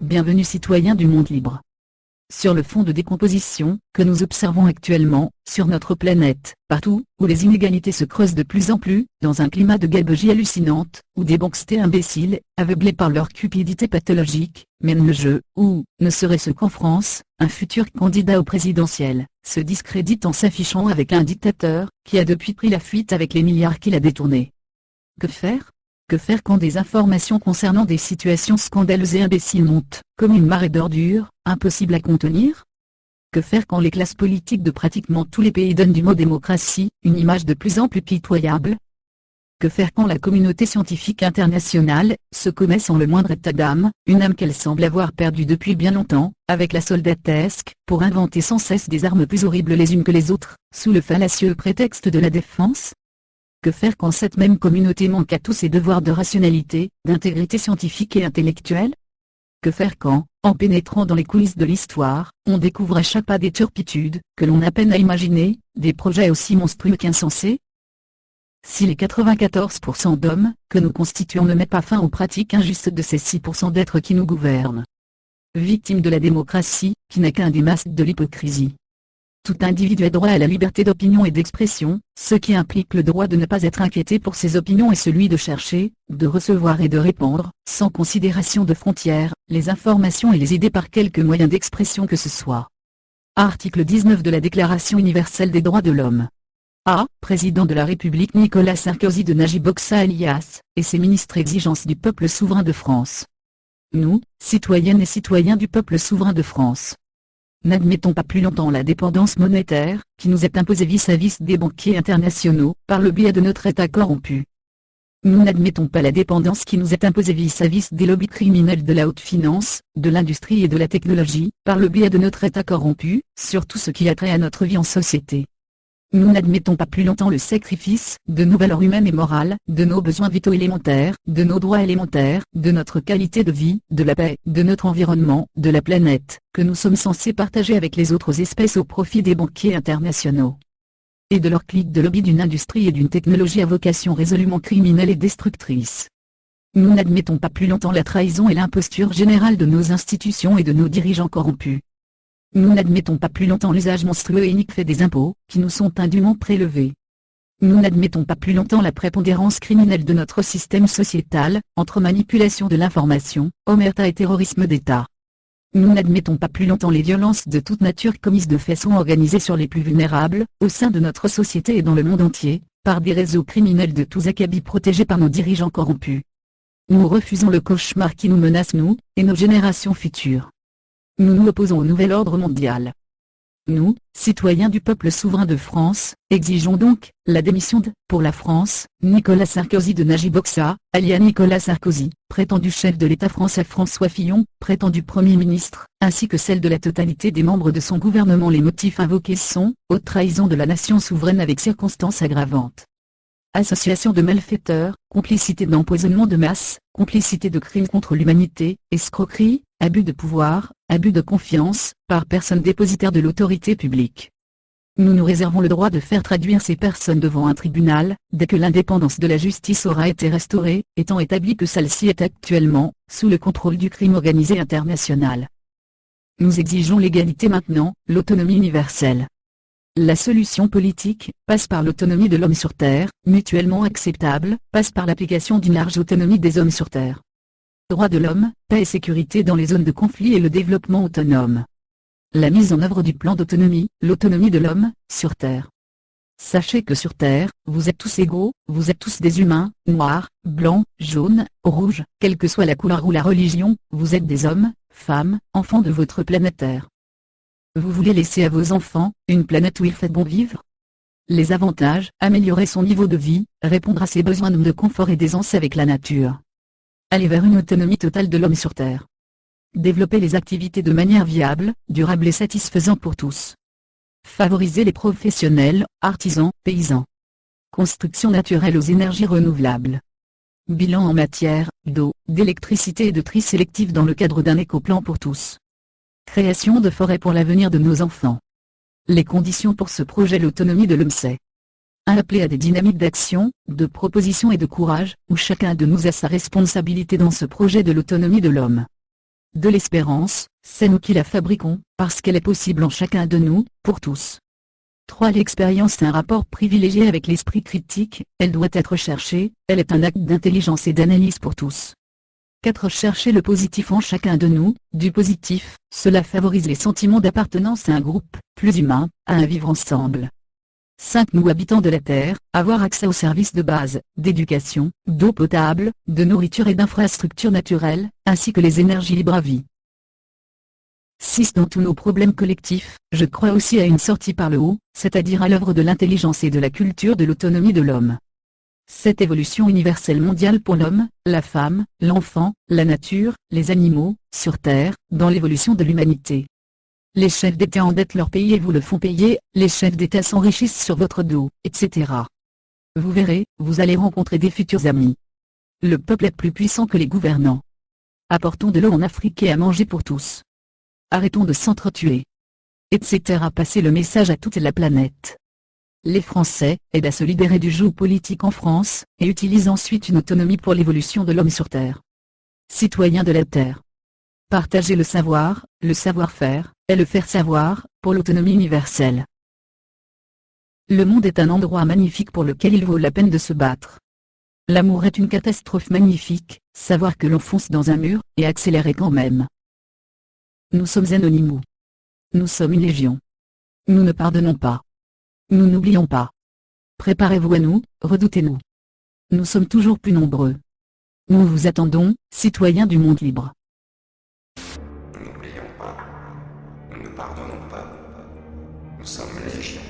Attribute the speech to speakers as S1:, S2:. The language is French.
S1: bienvenue citoyens du monde libre. Sur le fond de décomposition, que nous observons actuellement, sur notre planète, partout, où les inégalités se creusent de plus en plus, dans un climat de gabegie hallucinante, où des banquiers imbéciles, aveuglés par leur cupidité pathologique, mènent le jeu, où, ne serait-ce qu'en France, un futur candidat au présidentiel, se discrédite en s'affichant avec un dictateur, qui a depuis pris la fuite avec les milliards qu'il a détournés. Que faire ? Que faire quand des informations concernant des situations scandaleuses et imbéciles montent, comme une marée d'ordures, impossible à contenir ? Que faire quand les classes politiques de pratiquement tous les pays donnent du mot démocratie, une image de plus en plus pitoyable ? Que faire quand la communauté scientifique internationale, se commet sans le moindre état d'âme, une âme qu'elle semble avoir perdue depuis bien longtemps, avec la soldatesque, pour inventer sans cesse des armes plus horribles les unes que les autres, sous le fallacieux prétexte de la défense ? Que faire quand cette même communauté manque à tous ses devoirs de rationalité, d'intégrité scientifique et intellectuelle ? Que faire quand, en pénétrant dans les coulisses de l'histoire, on découvre à chaque pas des turpitudes, que l'on a peine à imaginer, des projets aussi monstrueux qu'insensés ? Si les 94% d'hommes, que nous constituons ne mettent pas fin aux pratiques injustes de ces 6% d'êtres qui nous gouvernent. Victimes de la démocratie, qui n'est qu'un des masques de l'hypocrisie. Tout individu a droit à la liberté d'opinion et d'expression, ce qui implique le droit de ne pas être inquiété pour ses opinions et celui de chercher, de recevoir et de répandre, sans considération de frontières, les informations et les idées par quelque moyen d'expression que ce soit. Article 19 de la Déclaration universelle des droits de l'homme. A. Président de la République Nicolas Sarkozy de Najib Boksa alias, et ses ministres exigence du peuple souverain de France. Nous, citoyennes et citoyens du peuple souverain de France. N'admettons pas plus longtemps la dépendance monétaire, qui nous est imposée vis-à-vis des banquiers internationaux, par le biais de notre État corrompu. Nous n'admettons pas la dépendance qui nous est imposée vis-à-vis des lobbies criminels de la haute finance, de l'industrie et de la technologie, par le biais de notre État corrompu, sur tout ce qui a trait à notre vie en société. Nous n'admettons pas plus longtemps le sacrifice de nos valeurs humaines et morales, de nos besoins vitaux élémentaires, de nos droits élémentaires, de notre qualité de vie, de la paix, de notre environnement, de la planète, que nous sommes censés partager avec les autres espèces au profit des banquiers internationaux. Et de leur clique de lobby d'une industrie et d'une technologie à vocation résolument criminelle et destructrice. Nous n'admettons pas plus longtemps la trahison et l'imposture générale de nos institutions et de nos dirigeants corrompus. Nous n'admettons pas plus longtemps l'usage monstrueux et inique fait des impôts, qui nous sont indûment prélevés. Nous n'admettons pas plus longtemps la prépondérance criminelle de notre système sociétal, entre manipulation de l'information, omerta et terrorisme d'État. Nous n'admettons pas plus longtemps les violences de toute nature commises de façon organisée sur les plus vulnérables, au sein de notre société et dans le monde entier, par des réseaux criminels de tous acabits protégés par nos dirigeants corrompus. Nous refusons le cauchemar qui nous menace nous, et nos générations futures. Nous nous opposons au nouvel ordre mondial. Nous, citoyens du peuple souverain de France, exigeons donc la démission de, pour la France, Nicolas Sarkozy de Najib Boksa, alias Nicolas Sarkozy, prétendu chef de l'État français François Fillon, prétendu Premier ministre, ainsi que celle de la totalité des membres de son gouvernement. Les motifs invoqués sont haute trahison de la nation souveraine avec circonstances aggravantes. Association de malfaiteurs, complicité d'empoisonnement de masse, complicité de crimes contre l'humanité, escroquerie, abus de pouvoir, abus de confiance, par personne dépositaire de l'autorité publique. Nous nous réservons le droit de faire traduire ces personnes devant un tribunal, dès que l'indépendance de la justice aura été restaurée, étant établi que celle-ci est actuellement, sous le contrôle du crime organisé international. Nous exigeons l'égalité maintenant, l'autonomie universelle. La solution politique passe par l'autonomie de l'homme sur Terre, mutuellement acceptable, passe par l'application d'une large autonomie des hommes sur Terre. Droits de l'homme, paix et sécurité dans les zones de conflit et le développement autonome. La mise en œuvre du plan d'autonomie, l'autonomie de l'homme, sur Terre. Sachez que sur Terre, vous êtes tous égaux, vous êtes tous des humains, noirs, blancs, jaunes, rouges, quelle que soit la couleur ou la religion, vous êtes des hommes, femmes, enfants de votre planète Terre. Vous voulez laisser à vos enfants, une planète où il fait bon vivre ? Les avantages, améliorer son niveau de vie, répondre à ses besoins de confort et d'aisance avec la nature. Aller vers une autonomie totale de l'homme sur Terre. Développer les activités de manière viable, durable et satisfaisante pour tous. Favoriser les professionnels, artisans, paysans. Construction naturelle aux énergies renouvelables. Bilan en matière d'eau, d'électricité et de tri sélectif dans le cadre d'un écoplan pour tous. Création de forêts pour l'avenir de nos enfants. Les conditions pour ce projet. L'autonomie de l'homme, c'est un appel à des dynamiques d'action, de proposition et de courage, où chacun de nous a sa responsabilité dans ce projet de l'autonomie de l'homme. de l'espérance, c'est nous qui la fabriquons, parce qu'elle est possible en chacun de nous, pour tous. 3. L'expérience est un rapport privilégié avec l'esprit critique, elle doit être cherchée, elle est un acte d'intelligence et d'analyse pour tous. 4. Chercher le positif en chacun de nous, du positif, cela favorise les sentiments d'appartenance à un groupe, plus humain, à un vivre ensemble. 5. Nous habitants de la Terre, avoir accès aux services de base, d'éducation, d'eau potable, de nourriture et d'infrastructures naturelles, ainsi que les énergies libres à vie. 6. Dans tous nos problèmes collectifs, je crois aussi à une sortie par le haut, c'est-à-dire à l'œuvre de l'intelligence et de la culture de l'autonomie de l'homme. Cette évolution universelle mondiale pour l'homme, la femme, l'enfant, la nature, les animaux, sur Terre, dans l'évolution de l'humanité. Les chefs d'État endettent leur pays et vous le font payer, les chefs d'État s'enrichissent sur votre dos, etc. Vous verrez, vous allez rencontrer des futurs amis. Le peuple est plus puissant que les gouvernants. Apportons de l'eau en Afrique et à manger pour tous. Arrêtons de s'entretuer. Etc. Passez le message à toute la planète. Les Français aident à se libérer du joug politique en France, et utilisent ensuite une autonomie pour l'évolution de l'homme sur Terre. Citoyens de la Terre. Partagez le savoir-faire, et le faire savoir, pour l'autonomie universelle. Le monde est un endroit magnifique pour lequel il vaut la peine de se battre. L'amour est une catastrophe magnifique, savoir que l'on fonce dans un mur, et accélérer quand même. Nous sommes anonymous. Nous sommes une légion. Nous ne pardonnons pas. Nous n'oublions pas. Préparez-vous à nous, redoutez-nous. Nous sommes toujours plus nombreux. Nous vous attendons, citoyens du monde libre.
S2: Nous n'oublions pas. Nous ne pardonnons pas. Nous sommes légion.